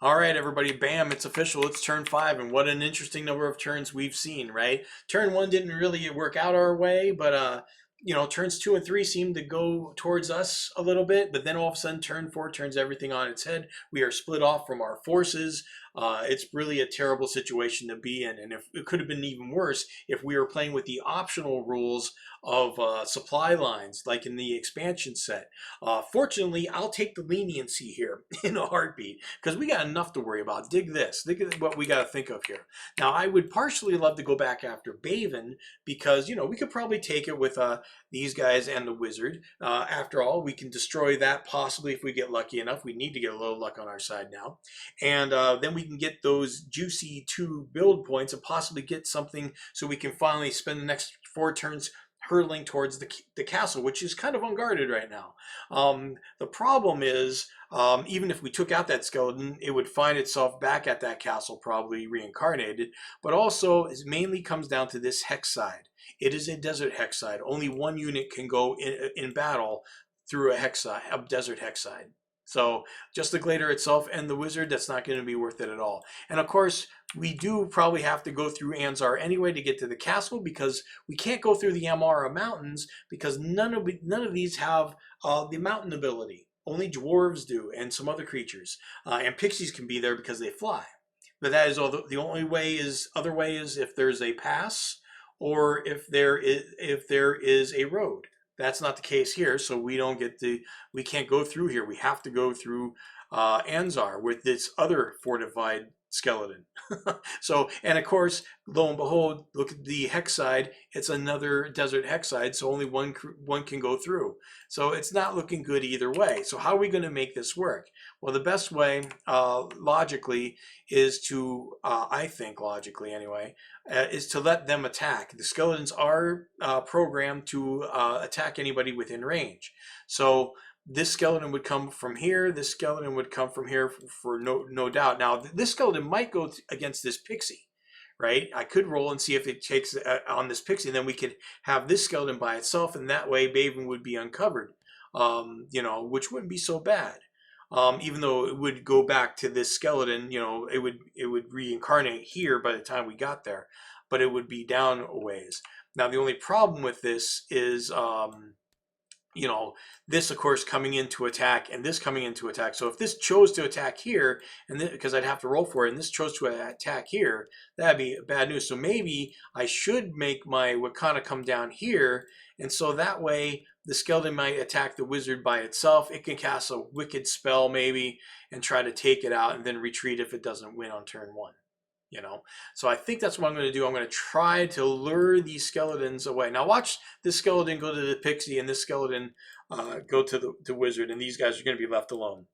All right, everybody, bam, it's official. It's turn 5, and what an interesting number of turns we've seen, right? Turn 1 didn't really work out our way, but turns 2 and 3 seemed to go towards us a little bit, but then all of a sudden turn 4 turns everything on its head. We are split off from our forces. It's really a terrible situation to be in, and if it could have been even worse if we were playing with the optional rules of supply lines, like in the expansion set. Fortunately, I'll take the leniency here in a heartbeat because we got enough to worry about. Dig this. Dig at what we got to think of here. Now, I would partially love to go back after Baven because, we could probably take it with these guys and the wizard. After all, we can destroy that possibly if we get lucky enough. We need to get a little luck on our side now. And then we can get those juicy 2 build points and possibly get something so we can finally spend the next 4 turns hurtling towards the castle, which is kind of unguarded right now. The problem is, even if we took out that skeleton, it would find itself back at that castle, probably reincarnated. But also, it mainly comes down to this hex side. It is a desert hex side. Only one unit can go in battle through a hex side, a desert hex side. So just the Glader itself and the wizard, that's not going to be worth it at all. And of course, we do probably have to go through Anzar anyway to get to the castle because we can't go through the Amara Mountains because none of these have the mountain ability. Only dwarves do and some other creatures. And pixies can be there because they fly. But that is all. The only way is other way is if there's a pass or if there is a road. That's not the case here, so we can't go through here. We have to go through Anzar with this other fortified skeleton. So, and of course, lo and behold, look at the hex side. It's another desert hex side, so only one can go through. So it's not looking good either way. So how are we going to make this work? Well, the best way, logically, is to, I think logically anyway, is to let them attack. The skeletons are programmed to attack anybody within range. So this skeleton would come from here. This skeleton would come from here for no doubt. Now, this skeleton might go against this pixie, right? I could roll and see if it takes on this pixie, and then we could have this skeleton by itself, and that way Baven would be uncovered, which wouldn't be so bad. Even though it would go back to this skeleton, it would reincarnate here by the time we got there, but it would be down a ways. Now, the only problem with this is, this of course coming in to attack and this coming in to attack. So if this chose to attack here, and because I'd have to roll for it, and this chose to attack here, that'd be bad news. So maybe I should make my Wakana come down here, and so that way the skeleton might attack the wizard by itself. It can cast a wicked spell maybe and try to take it out and then retreat if it doesn't win on turn 1. So I think that's what I'm going to do. I'm going to try to lure these skeletons away. Now watch this skeleton go to the pixie and this skeleton go to the wizard, and these guys are going to be left alone.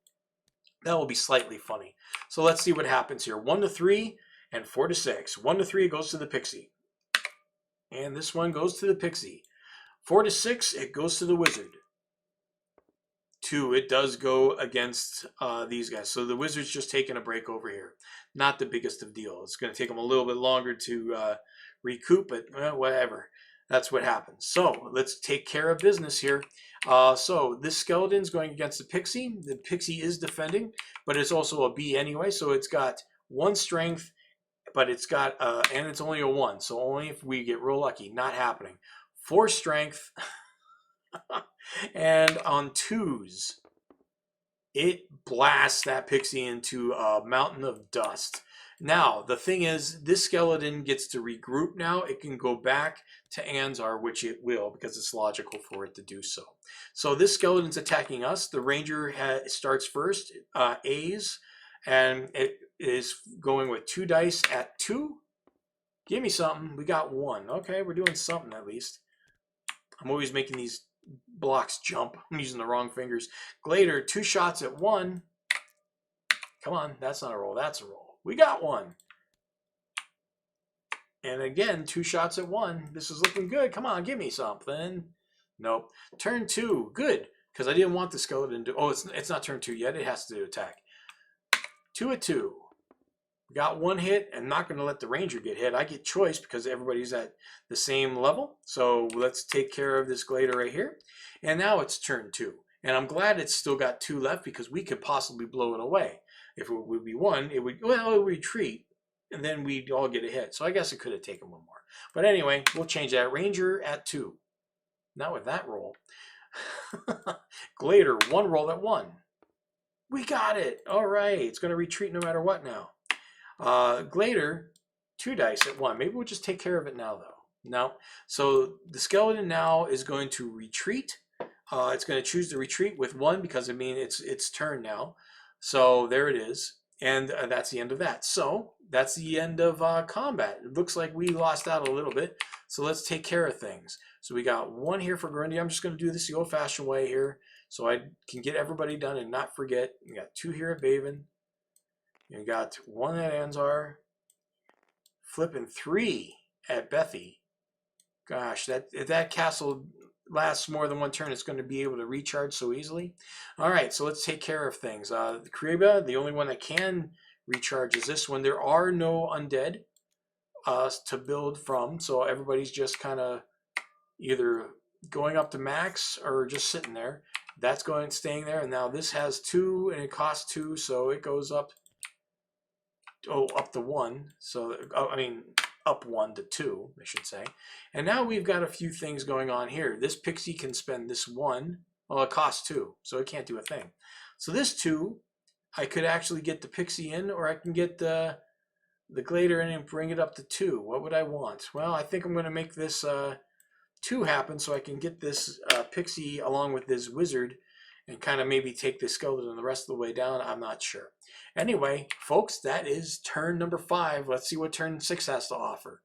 That will be slightly funny. So let's see what happens here. 1 to 3 and 4 to 6. 1 to 3, it goes to the pixie. And this one goes to the pixie. 4 to 6, it goes to the wizard. 2, it does go against these guys. So the wizard's just taking a break over here. Not the biggest of deal. It's going to take them a little bit longer to recoup, but whatever. That's what happens. So let's take care of business here. So this skeleton's going against the pixie. The pixie is defending, but it's also a B anyway. So it's got 1 strength, but it's got, and it's only a 1. So only if we get real lucky. Not happening. 4 strength. And on 2s, it blasts that pixie into a mountain of dust. Now, the thing is, this skeleton gets to regroup now. It can go back to Anzar, which it will, because it's logical for it to do so. So this skeleton's attacking us. The ranger starts first, A's, and it is going with 2 dice at 2. Give me something. We got 1. Okay, we're doing something at least. I'm always making these blocks jump. I'm using the wrong fingers. Glader, 2 shots at 1. Come on, that's not a roll. That's a roll. We got 1. And again, 2 shots at 1. This is looking good. Come on, give me something. Nope. Turn 2. Good, because I didn't want the skeleton to... Oh, it's not turn 2 yet. It has to attack. 2 at 2. Got 1 hit, and not going to let the ranger get hit. I get choice because everybody's at the same level. So let's take care of this Glader right here. And now it's turn 2. And I'm glad it's still got 2 left because we could possibly blow it away. If it would be 1, it would, well, it would retreat, and then we'd all get a hit. So I guess it could have taken 1 more. But anyway, we'll change that. Ranger at 2. Not with that roll. Glader, 1 roll at 1. We got it. All right. It's going to retreat no matter what now. Glader, 2 dice at 1. Maybe we'll just take care of it now, though. No. So the skeleton now is going to retreat. It's going to choose to retreat with 1 because, I mean, it's turn now. So there it is. And that's the end of that. So that's the end of combat. It looks like we lost out a little bit. So let's take care of things. So we got 1 here for Grundy. I'm just going to do this the old-fashioned way here so I can get everybody done and not forget. We got 2 here at Baven. You got 1 at Anzar. Flipping 3 at Bethy. Gosh, if that castle lasts more than 1 turn, it's going to be able to recharge so easily. All right, so let's take care of things. The Kariba, the only one that can recharge is this one. There are no undead to build from, so everybody's just kind of either going up to max or just sitting there. That's staying there, and now this has 2 and it costs 2, so it goes up. Up to 1. So I mean, up 1 to 2, I should say. And now we've got a few things going on here. This pixie can spend this 1. Well, it costs 2, so it can't do a thing. So this 2, I could actually get the pixie in, or I can get the Glader in and bring it up to 2. What would I want? Well, I think I'm going to make this 2 happen so I can get this pixie along with this wizard and kind of maybe take the skeleton the rest of the way down. I'm not sure. Anyway, folks, that is turn number 5. Let's see what turn 6 has to offer.